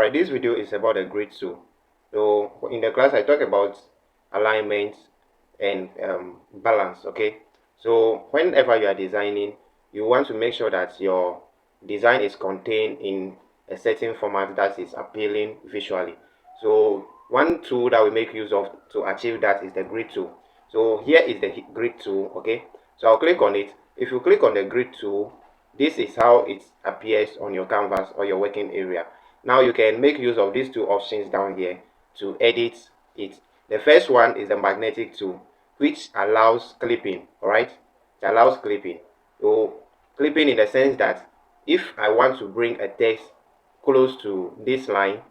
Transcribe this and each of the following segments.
Alright, this video is about a grid tool. So in the class I talk about alignment and balance. Okay, so whenever you are designing, you want to make sure that your design is contained in a certain format that is appealing visually. So one tool that we make use of to achieve that is the grid tool. So here is the grid tool. Okay, so I'll click on it. If you click on the grid tool, this is how it appears on your canvas or your working area. Now you can make use of these two options down here to edit it. The first one is the magnetic tool, which allows clipping. Alright, it allows clipping. So clipping in the sense that if I want to bring a text close to this line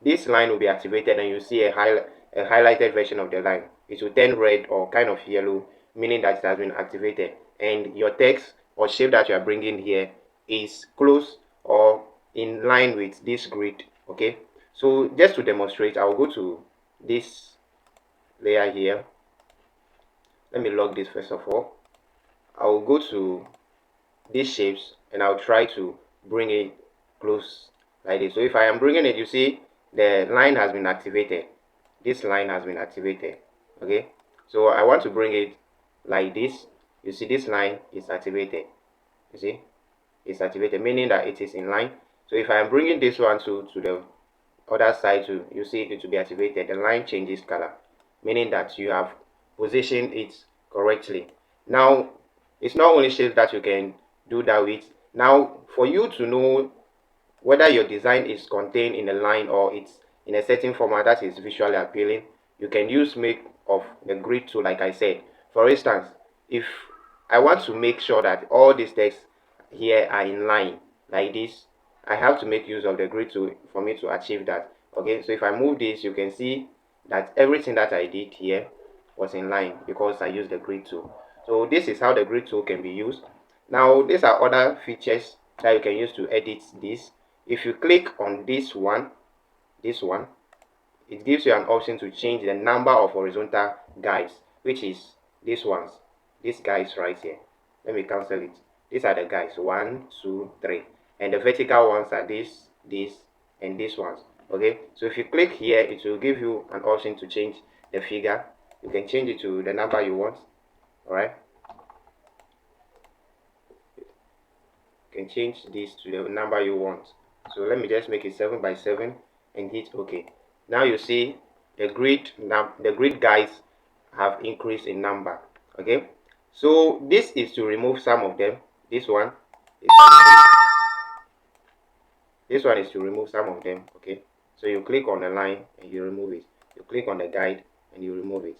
will be activated, and you see a highlighted version of the line. It will turn red or kind of yellow, meaning that it has been activated, and your text or shape that you are bringing here is close or in line with this grid. Okay, so just to demonstrate, I'll go to this layer here. Let me lock this first of all. I'll go to these shapes and I'll try to bring it close like this. So if I am bringing it, you see the line has been activated. This line has been activated. Okay, so I want to bring it like this. You see this line is activated. You see it's activated, meaning that it is in line. So if I am bringing this one to the other side too, you see it will be activated. The line changes color, meaning that you have positioned it correctly. Now it's not only shapes that you can do that with. Now for you to know whether your design is contained in a line or it's in a certain format that is visually appealing, you can use make of the grid tool, like I said. For instance, if I want to make sure that all these text here are in line like this, I have to make use of the grid tool for me to achieve that. Okay, so if I move this, you can see that everything that I did here was in line because I used the grid tool. So this is how the grid tool can be used. Now these are other features that you can use to edit this. If you click on this one, it gives you an option to change the number of horizontal guides, which is these guys right here. Let me cancel it. These are the guides 1, 2, 3, and the vertical ones are this, and these ones. Okay, so if you click here, it will give you an option to change the figure. You can change it to the number you want. All right, you can change this to the number you want. So let me just make it 7 by 7 and hit OK. Now you see the grid guides have increased in number. Okay, so this is to remove some of them. This one is to remove some of them. Okay, so you click on the line and you remove it. You click on the guide and you remove it.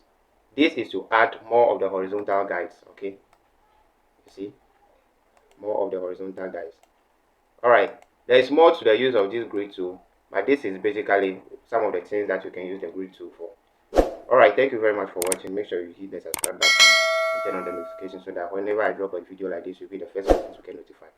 This is to add more of the horizontal guides. Okay, you see more of the horizontal guides. All right, there is more to the use of this grid tool, but this is basically some of the things that you can use the grid tool for. Alright, thank you very much for watching. Make sure you hit the subscribe button and turn on the notification so that whenever I drop a video like this, you'll be the first person to get notified.